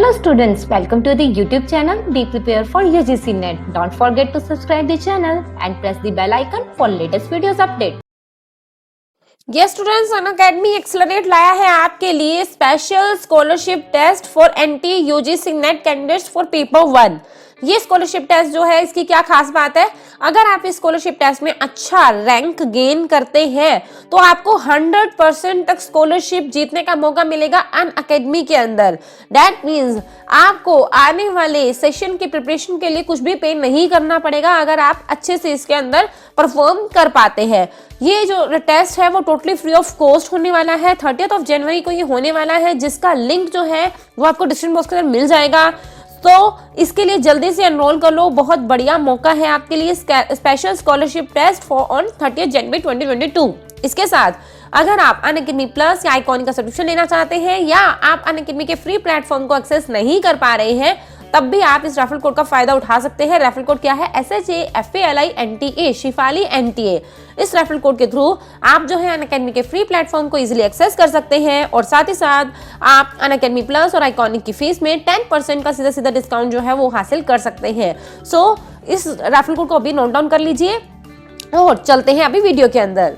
Hello students, welcome to the YouTube channel. Be prepared for UGC NET. Don't forget to subscribe the channel and press the bell icon for latest videos update. ये students Unacademy accelerate लाया है आपके लिए special scholarship test for NT UGC NET candidates for paper 1। ये scholarship test जो है इसकी क्या खास बात है, अगर आप इस स्कॉलरशिप टेस्ट में अच्छा रैंक गेन करते हैं तो आपको 100% तक स्कॉलरशिप जीतने का मौका मिलेगा अनअकैडमी के अंदर। दैट मीन्स आपको आने वाले सेशन की प्रिपरेशन के लिए कुछ भी पे नहीं करना पड़ेगा अगर आप अच्छे से इसके अंदर परफॉर्म कर पाते हैं। ये जो टेस्ट है वो टोटली फ्री ऑफ कॉस्ट होने वाला है। 30 जनवरी को ये होने वाला है, जिसका लिंक जो है वो आपको डिस्क्रिप्शन बॉक्स के अंदर मिल जाएगा। तो इसके लिए जल्दी से एनरोल कर लो, बहुत बढ़िया मौका है आपके लिए special scholarship test for on 30 जनवरी 2022। इसके साथ अगर आप अनअकैडमी प्लस या आइकॉनिक का सब्सक्रिप्शन लेना चाहते हैं या आप अनअकैडमी के फ्री प्लेटफॉर्म को एक्सेस नहीं कर पा रहे हैं, तब भी आप इस रेफरल कोड का फायदा उठा सकते हैं। रेफरल कोड क्या है? SHAFALI Shifali NTA। इस रेफरल कोड के थ्रू आप जो है अनअकैडमी के फ्री प्लेटफॉर्म को इजीली एक्सेस कर सकते हैं और साथ ही साथ आप अनअकैडमी प्लस और आइकॉनिक की फीस में 10% का सीधा सीधा डिस्काउंट जो है वो हासिल कर सकते हैं। सो इस रेफरल कोड को अभी नोट डाउन कर लीजिए और चलते हैं अभी वीडियो के अंदर।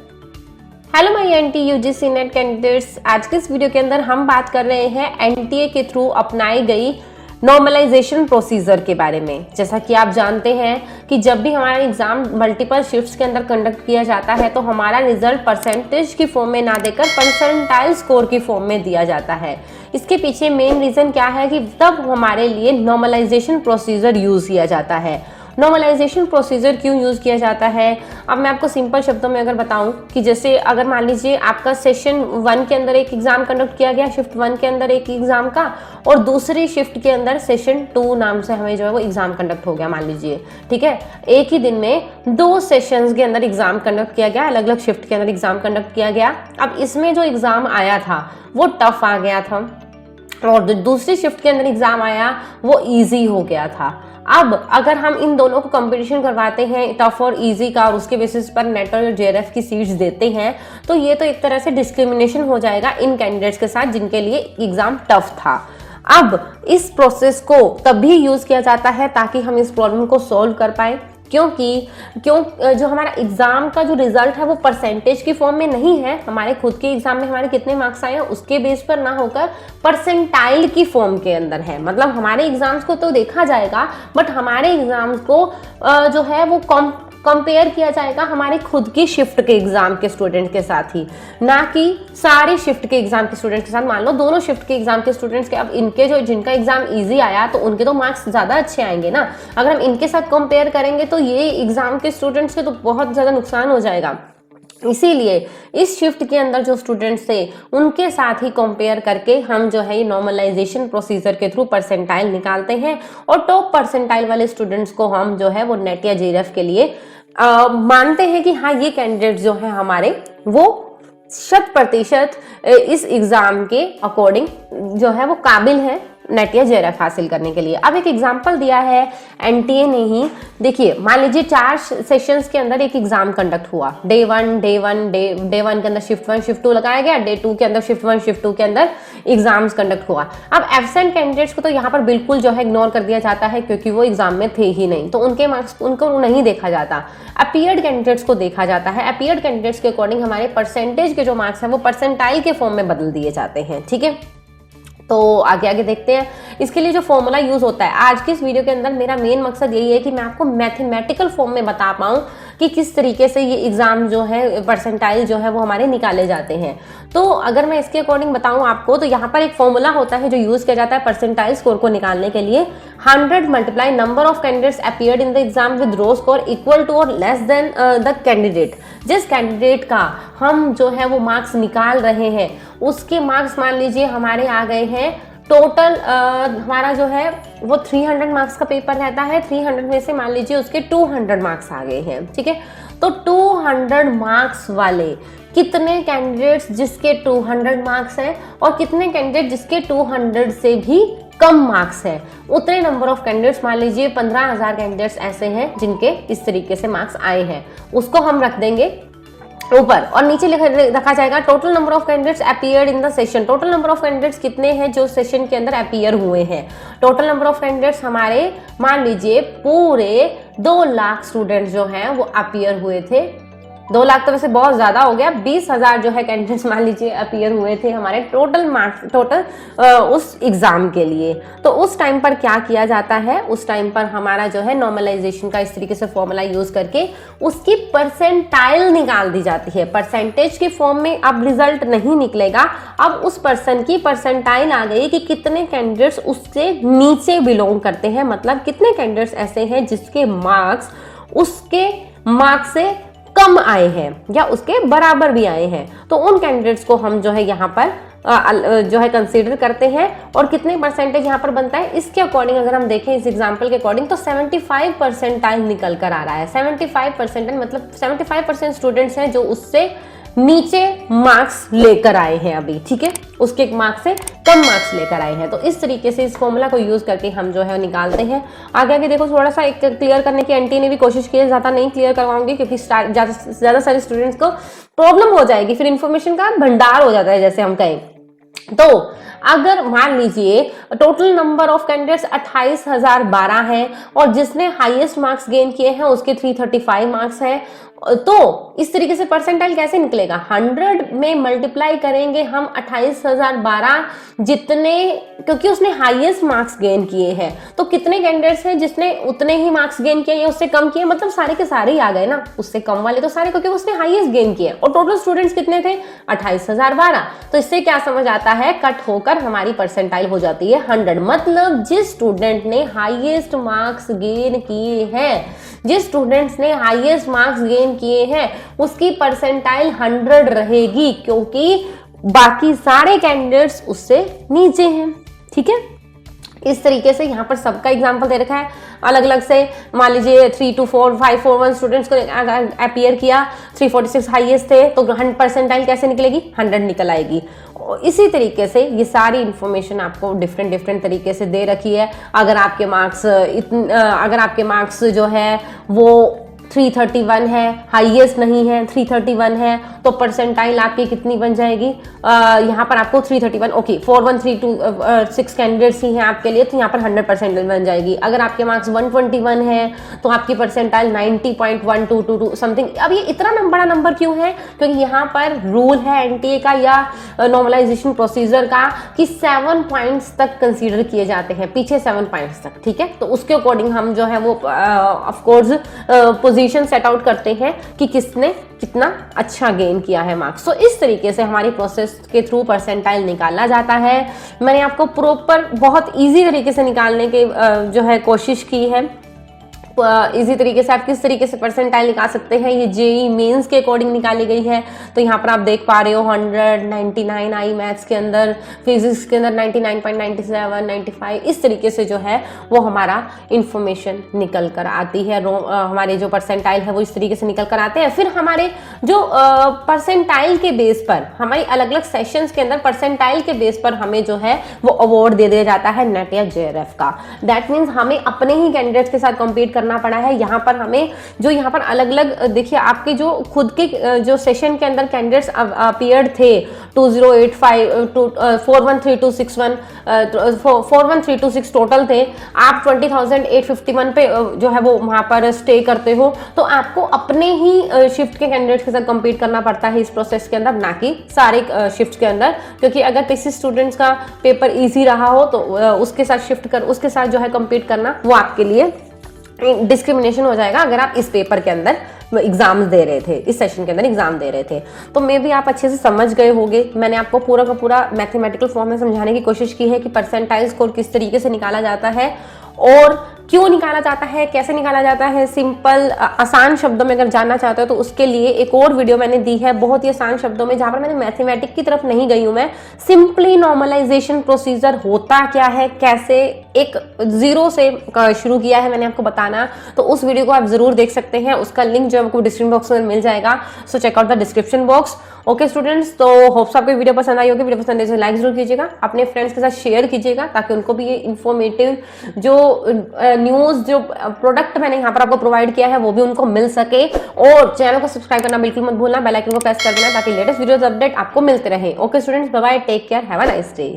Hello my NT UGC NET candidates, आज के इस वीडियो के अंदर हम बात कर रहे हैं एनटीए के थ्रू अपनाई गई नॉर्मलाइजेशन प्रोसीजर के बारे में। जैसा कि आप जानते हैं कि जब भी हमारा एग्जाम मल्टीपल शिफ्ट्स के अंदर कंडक्ट किया जाता है तो हमारा रिजल्ट परसेंटेज की फॉर्म में ना देकर परसेंटाइल स्कोर की फॉर्म में दिया जाता है। इसके पीछे मेन रीजन क्या है कि तब हमारे लिए नॉर्मलाइजेशन प्रोसीजर यूज किया जाता है। नॉर्मलाइजेशन प्रोसीजर क्यों यूज़ किया जाता है? अब मैं आपको सिंपल शब्दों में अगर बताऊं कि जैसे अगर मान लीजिए आपका सेशन 1 के अंदर एक एग्जाम कंडक्ट किया गया, शिफ्ट 1 के अंदर एक एग्जाम का, और दूसरी शिफ्ट के अंदर सेशन 2 नाम से हमें जो है वो एग्जाम कंडक्ट हो गया मान लीजिए, ठीक है। एक ही दिन में 2 सेशंस के अंदर एग्जाम कंडक्ट किया गया, अलग अलग शिफ्ट के अंदर एग्जाम कंडक्ट किया गया। अब इसमें जो एग्जाम आया था वो टफ आ गया था और जो दूसरी शिफ्ट के अंदर एग्जाम आया वो इजी हो गया था। अब अगर हम इन दोनों को कंपटीशन करवाते हैं टफ और इजी का और उसके बेसिस पर नेट और जेआरएफ की सीट्स देते हैं तो ये तो एक तरह से डिस्क्रिमिनेशन हो जाएगा इन कैंडिडेट्स के साथ जिनके लिए एग्जाम टफ था। अब इस प्रोसेस को तभी यूज किया जाता है ताकि हम इस प्रॉब्लम को सॉल्व कर पाए, क्योंकि जो हमारा एग्जाम का जो रिजल्ट है वो परसेंटेज की फॉर्म में नहीं है, हमारे खुद के एग्जाम में हमारे कितने मार्क्स आए हैं उसके बेस पर ना होकर परसेंटाइल की फॉर्म के अंदर है। मतलब हमारे एग्जाम्स को तो देखा जाएगा बट हमारे एग्जाम्स को जो है वो कंपेयर किया जाएगा हमारे खुद की शिफ्ट के एग्जाम के स्टूडेंट के साथ ही, ना कि सारे शिफ्ट के एग्जाम के स्टूडेंट के साथ। मान लो दोनों शिफ्ट के एग्जाम के स्टूडेंट्स के, अब इनके जो जिनका एग्जाम इजी आया तो उनके तो मार्क्स ज़्यादा अच्छे आएंगे ना। अगर हम इनके साथ कंपेयर करेंगे तो ये एग्जाम के स्टूडेंट्स के तो बहुत ज़्यादा नुकसान हो जाएगा। इसीलिए इस शिफ्ट के अंदर जो स्टूडेंट्स थे उनके साथ ही कंपेयर करके हम जो है नॉर्मलाइजेशन प्रोसीजर के थ्रू परसेंटाइल निकालते हैं और टॉप परसेंटाइल वाले स्टूडेंट्स को हम जो है वो नेट या जेआरएफ के लिए मानते हैं कि हाँ ये कैंडिडेट जो है हमारे वो 100% इस एग्जाम के अकॉर्डिंग जो है वो काबिल है नेट या जेआरएफ हासिल करने के लिए। अब एक एग्जांपल दिया है एनटीए ने ही। देखिए मान लीजिए 4 सेशंस के अंदर एक एग्जाम कंडक्ट हुआ। डे 1 के अंदर शिफ्ट 1 शिफ्ट 2 लगाया गया, डे 2 के अंदर शिफ्ट 1 शिफ्ट 2 के अंदर एग्जाम्स कंडक्ट हुआ। अब एब्सेंट कैंडिडेट्स को तो यहाँ पर बिल्कुल जो है इग्नोर कर दिया जाता है क्योंकि वो एग्जाम में थे ही नहीं, तो उनके मार्क्स उनको नहीं देखा जाता। अपीयर्ड कैंडिडेट्स को देखा जाता है। अपीयर्ड कैंडिडेट्स के अकॉर्डिंग हमारे परसेंटेज के जो मार्क्स हैं वो परसेंटाइल के फॉर्म में बदल दिए जाते हैं, ठीक है। तो आगे आगे देखते हैं इसके लिए जो फॉर्मूला यूज होता है। आज की इस वीडियो के अंदर मेरा मेन मकसद यही है कि मैं आपको मैथमेटिकल फॉर्म में बता पाऊँ कि किस तरीके से ये एग्जाम जो है परसेंटाइल जो है वो हमारे निकाले जाते हैं। तो अगर मैं इसके अकॉर्डिंग बताऊं आपको तो यहाँ पर एक फॉर्मूला होता है जो यूज किया जाता है परसेंटाइल स्कोर को निकालने के लिए। 100 multiply number of candidates appeared in the exam with raw score equal to और लेस देन द कैंडिडेट। जिस कैंडिडेट का हम जो है वो मार्क्स निकाल रहे हैं उसके मार्क्स मान लीजिए हमारे आ गए हैं टोटल हमारा जो है वो 300 मार्क्स का पेपर रहता है। 300 में से मान लीजिए उसके 200 मार्क्स आ गए हैं, ठीक है। तो 200 मार्क्स वाले कितने कैंडिडेट्स जिसके 200 मार्क्स हैं और कितने कैंडिडेट जिसके 200 से भी कम मार्क्स हैं, उतने नंबर ऑफ कैंडिडेट्स मान लीजिए 15,000 कैंडिडेट्स ऐसे हैं जिनके इस तरीके से मार्क्स आए हैं, उसको हम रख देंगे ऊपर, और नीचे रखा जाएगा total number of candidates appeared in the session. Total number of candidates कितने हैं जो सेशन के अंदर अपीयर हुए हैं। टोटल नंबर ऑफ कैंडिडेट्स हमारे मान लीजिए पूरे 2 लाख स्टूडेंट्स जो हैं वो अपीयर हुए थे। 2 लाख तो वैसे बहुत ज्यादा हो गया, 20,000 जो है कैंडिडेट्स मान लीजिए अपीयर हुए थे हमारे टोटल मार्क्स, टोटल उस एग्जाम के लिए। तो उस टाइम पर क्या किया जाता है, उस टाइम पर हमारा जो है नॉर्मलाइजेशन का इस तरीके से फॉर्मूला यूज करके उसकी परसेंटाइल निकाल दी जाती है। परसेंटेज के फॉर्म में अब रिजल्ट नहीं निकलेगा, अब उस पर्सन की परसेंटाइल आ गई कि कितने कैंडिडेट्स उससे नीचे बिलोंग करते हैं, मतलब कितने कैंडिडेट्स ऐसे हैं जिसके मार्क्स उसके मार्क्स से कम आए हैं या उसके बराबर भी आए हैं। तो उन कैंडिडेट्स को हम जो है यहाँ पर जो है कंसीडर करते हैं। और कितने परसेंटेज यहाँ पर बनता है, इसके अकॉर्डिंग अगर हम देखें इस एग्जांपल के अकॉर्डिंग तो 75 परसेंटाइल निकल कर आ रहा है। 75 परसेंटाइल मतलब 75% स्टूडेंट्स हैं जो उससे नीचे मार्क्स लेकर आए हैं अभी, ठीक है, उसके मार्क्स से कम मार्क्स लेकर आए हैं। तो इस तरीके से इस फॉर्मूला को यूज करके हम जो है निकालते हैं। आगे आगे देखो, थोड़ा सा एक क्लियर करने की आंटी ने भी कोशिश की है, ज्यादा नहीं क्लियर करवाऊंगी क्योंकि ज्यादा सारे स्टूडेंट्स को प्रॉब्लम हो जाएगी, फिर इंफॉर्मेशन का भंडार हो जाता है जैसे हम कहें। तो अगर मान लीजिए टोटल नंबर ऑफ कैंडिडेट्स 28,012 है और जिसने हाईएस्ट मार्क्स गेन किए हैं उसके 335 मार्क्स हैं, तो इस तरीके से परसेंटाइल कैसे निकलेगा, 100 में मल्टीप्लाई करेंगे हम 28,012 जितने, क्योंकि उसने हाईएस्ट मार्क्स गेन किए हैं। तो कितने कैंडिडेट्स हैं जिसने उतने ही मार्क्स गेन किए या उससे कम किए, मतलब सारे के सारे ही आ गए ना, उससे कम वाले तो सारे, क्योंकि उसने हाईएस्ट गेन किए। और टोटल स्टूडेंट्स कितने थे, 28,012। तो इससे क्या समझ आता है, कट होकर हमारी परसेंटाइल हो जाती है 100। मतलब जिस स्टूडेंट ने हाईएस्ट मार्क्स गेन किए हैं, जिस स्टूडेंट्स ने हाईएस्ट मार्क्स गेन किए हैं उसकी परसेंटाइल 100 रहेगी, क्योंकि बाकी सारे कैंडिडेट्स उससे नीचे हैं, ठीक है। इस तरीके से यहाँ पर सबका एग्जाम्पल दे रखा है अलग अलग से। मान लीजिए 324,541 स्टूडेंट्स को अपीयर किया, 346 हाईएस्ट थे, तो 100 परसेंटाइल कैसे निकलेगी, 100 निकल आएगी। इसी तरीके से ये सारी इंफॉर्मेशन आपको डिफरेंट तरीके से दे रखी है। अगर आपके मार्क्स जो है वो 331 है, हाईएस्ट नहीं है, 331 है, तो परसेंटाइल आपकी कितनी बन जाएगी, यहाँ पर आपको 331, ओके 41326 कैंडिडेट्स ही हैं आपके लिए, तो यहाँ पर 100 परसेंटाइल बन जाएगी। अगर आपके मार्क्स 121 है तो आपकी परसेंटाइल 90.1222 समथिंग। अब ये इतना बड़ा नंबर क्यों है, क्योंकि यहाँ पर रूल है एनटीए का या नॉर्मलाइजेशन प्रोसीजर का कि 7 पॉइंट्स तक कंसीडर किए जाते हैं, पीछे 7 पॉइंट्स तक, ठीक है। तो उसके अकॉर्डिंग हम जो है वो ऑफकोर्स पोजीशन सेट आउट करते हैं कि किसने कितना अच्छा गेन किया है मार्क्स। तो इस तरीके से हमारी प्रोसेस के थ्रू परसेंटाइल निकाला जाता है। मैंने आपको प्रॉपर बहुत इजी तरीके से निकालने की जो है कोशिश की है। इजी तरीके से आप किस तरीके से परसेंटाइल निकाल सकते हैं, ये जेई मेंस के अकॉर्डिंग निकाली गई है। तो यहाँ पर आप देख पा रहे हो 199 आई मैथ्स के अंदर, फिजिक्स के अंदर 99.97, 95, इस तरीके से जो है वो हमारा इंफॉर्मेशन निकल कर आती है। हमारे जो परसेंटाइल है वो इस तरीके से निकल कर आते हैं। फिर हमारे जो परसेंटाइल के बेस पर हमारी अलग अलग सेशंस के अंदर परसेंटाइल के बेस पर हमें जो है वो अवार्ड दे दिया जाता है नेट या जेआरएफ का। दैट मीन्स हमें अपने ही कैंडिडेट्स के साथ कम्पीट करना पड़ा है। यहाँ पर हमें जो यहाँ पर अलग अलग देखिए आपके जो खुद के जो सेशन के अंदर कैंडिडेट्स अपीयर्ड थे 2085 413261 41326 टोटल थे। आप 20,851 पे जो है वो वहाँ पर स्टे करते हो, तो आपको अपने ही शिफ्ट के कैंडिडेट्स के साथ कम्पीट करना पड़ता है इस प्रोसेस के अंदर, ना कि सारे शिफ्ट के अंदर। क्योंकि अगर किसी स्टूडेंट्स का पेपर ईजी रहा हो तो उसके साथ जो है कम्पीट करना वो आपके लिए डिस्क्रिमिनेशन हो जाएगा अगर आप इस पेपर के अंदर एग्जाम्स दे रहे थे, इस सेशन के अंदर एग्जाम दे रहे थे। तो मे भी आप अच्छे से समझ गए होंगे। मैंने आपको पूरा का पूरा मैथमेटिकल फॉर्म में समझाने की कोशिश की है कि परसेंटाइल स्कोर किस तरीके से निकाला जाता है और क्यों निकाला जाता है, कैसे निकाला जाता है। सिंपल आसान शब्दों में अगर जानना चाहते हो तो उसके लिए एक और वीडियो मैंने दी है बहुत ही आसान शब्दों में, जहां पर मैंने मैथमेटिक्स की तरफ नहीं गई हूं। मैं सिंपली नॉर्मलाइजेशन प्रोसीजर होता क्या है, कैसे एक जीरो से शुरू किया है मैंने आपको बताना, तो उस वीडियो को आप जरूर देख सकते हैं। उसका लिंक जो है आपको डिस्क्रिप्शन बॉक्स में मिल जाएगा, so check out the description box. Okay students, तो होप्स आपको वीडियो पसंद आई होगी। वीडियो पसंद है तो लाइक जरूर कीजिएगा, अपने फ्रेंड्स के साथ शेयर कीजिएगा ताकि उनको भी ये इन्फॉर्मेटिव जो न्यूज़ जो प्रोडक्ट मैंने यहाँ पर आपको प्रोवाइड किया है वो भी उनको मिल सके। और चैनल को सब्सक्राइब करना बिल्कुल मत भूलना, बेल आइकन को प्रेस कर देना ताकि लेटेस्ट वीडियोस अपडेट आपको मिलते रहे। Okay students, bye bye, take care, have a nice day.